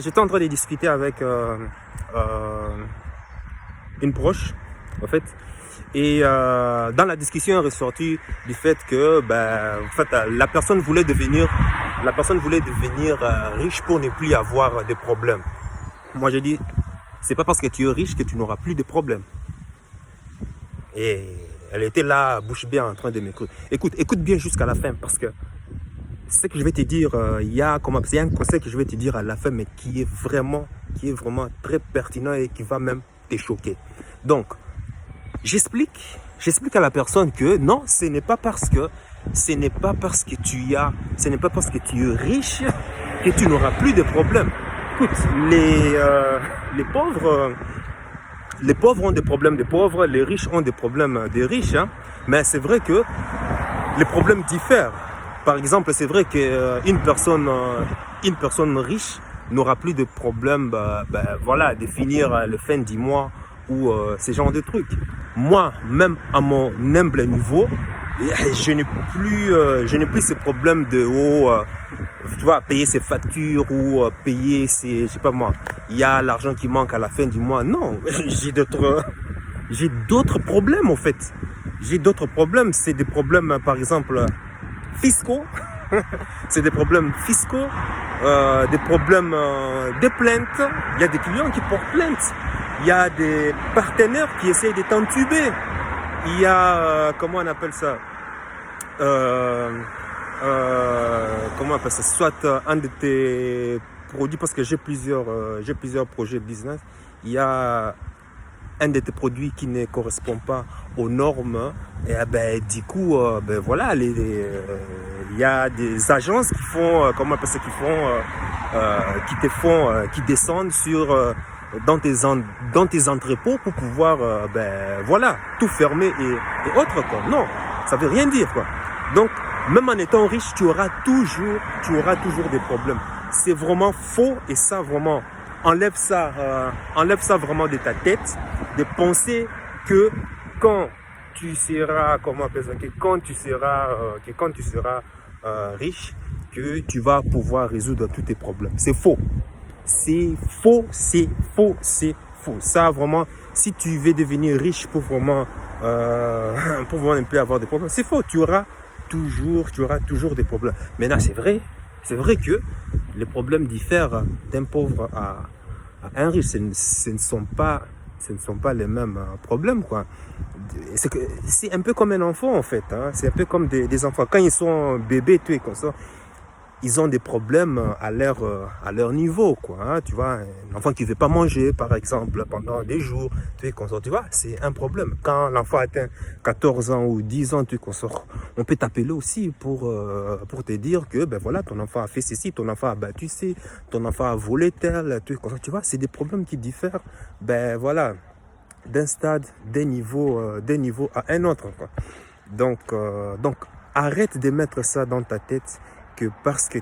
J'étais en train de discuter avec une proche, en fait. Et dans la discussion est ressorti du fait que la personne voulait devenir, riche pour ne plus avoir de problèmes. Moi, j'ai dit, c'est pas parce que tu es riche que tu n'auras plus de problèmes. Et elle était là, bouche bée, en train de m'écouter. Écoute bien jusqu'à la fin, parce que ce que je vais te dire, il y a un conseil que je vais te dire à la fin, mais qui est vraiment très pertinent et qui va même te choquer. Donc, j'explique à la personne que non, ce n'est pas parce que tu es riche que tu n'auras plus de problèmes. Écoute, les pauvres ont des problèmes de pauvres, les riches ont des problèmes de riches, hein. Mais c'est vrai que les problèmes diffèrent. Par exemple, c'est vrai qu'une personne riche n'aura plus de problème de finir le fin du mois ou ce genre de trucs. Moi, même à mon humble niveau, je n'ai plus ce problème de tu vois, payer ses factures ou payer ses, je sais pas moi, il y a l'argent qui manque à la fin du mois. Non, j'ai d'autres problèmes en fait. J'ai d'autres problèmes, c'est des problèmes par exemple fiscaux. C'est des problèmes fiscaux, des problèmes de plaintes. Il y a des clients qui portent plainte. Il y a des partenaires qui essayent de t'entuber. Il y a, comment on appelle ça, soit un de tes produits, parce que j'ai plusieurs projets business. Il y a un de tes produits qui ne correspond pas aux normes, et du coup, il y a des agences qui font, qui descendent dans tes entrepôts pour pouvoir, tout fermer et autres, quoi. Non, ça veut rien dire, quoi. Donc, même en étant riche, tu auras toujours des problèmes. C'est vraiment faux, et ça, vraiment, enlève ça vraiment de ta tête, de penser que quand tu seras, riche, que tu vas pouvoir résoudre tous tes problèmes. C'est faux. C'est faux. Ça, vraiment, si tu veux devenir riche pour vraiment ne plus avoir de problèmes, c'est faux. Tu auras toujours des problèmes. Maintenant, c'est vrai que les problèmes diffèrent d'un pauvre à un riche. Ce ne sont pas les mêmes problèmes, quoi. C'est un peu comme un enfant, en fait, hein. C'est un peu comme des enfants. Quand ils sont bébés, tout et comme ça, ils ont des problèmes à leur niveau, quoi, hein. Tu vois, un enfant qui ne veut pas manger, par exemple, pendant des jours, tu vois, c'est un problème. Quand l'enfant atteint 14 ans ou 10 ans, on peut t'appeler aussi pour te dire que, ton enfant a fait ceci, ton enfant a battu ci, ton enfant a volé tel, tu vois, c'est des problèmes qui diffèrent, d'un stade, d'un niveau à un autre, quoi. Donc, arrête de mettre ça dans ta tête, que parce que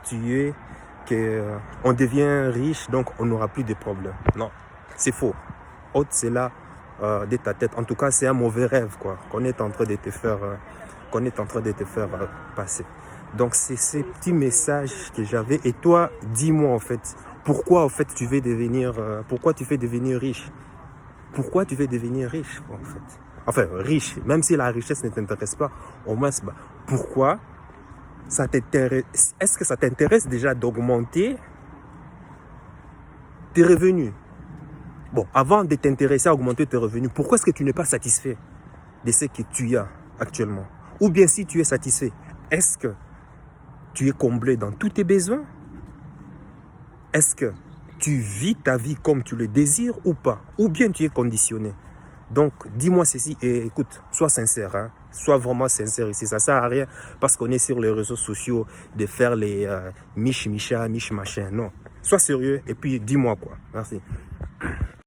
on devient riche, donc on n'aura plus de problèmes. Non, c'est faux. Ôte cela de ta tête. En tout cas, c'est un mauvais rêve, quoi, qu'on est en train de te faire, passer. Donc, c'est ces petits messages que j'avais. Et toi, dis-moi, en fait, pourquoi tu veux devenir riche? Pourquoi tu veux devenir riche, en fait? Enfin, riche, même si la richesse ne t'intéresse pas, au moins, pourquoi ça t'intéresse? Est-ce que ça t'intéresse déjà d'augmenter tes revenus? Bon, avant de t'intéresser à augmenter tes revenus, pourquoi est-ce que tu n'es pas satisfait de ce que tu as actuellement? Ou bien si tu es satisfait, est-ce que tu es comblé dans tous tes besoins? Est-ce que tu vis ta vie comme tu le désires ou pas? Ou bien tu es conditionné? Donc, dis-moi ceci et écoute, sois sincère, hein? Sois vraiment sincère ici. Ça ne sert à rien parce qu'on est sur les réseaux sociaux de faire les miche-micha, miche-machin. Non, sois sérieux et puis dis-moi, quoi. Merci.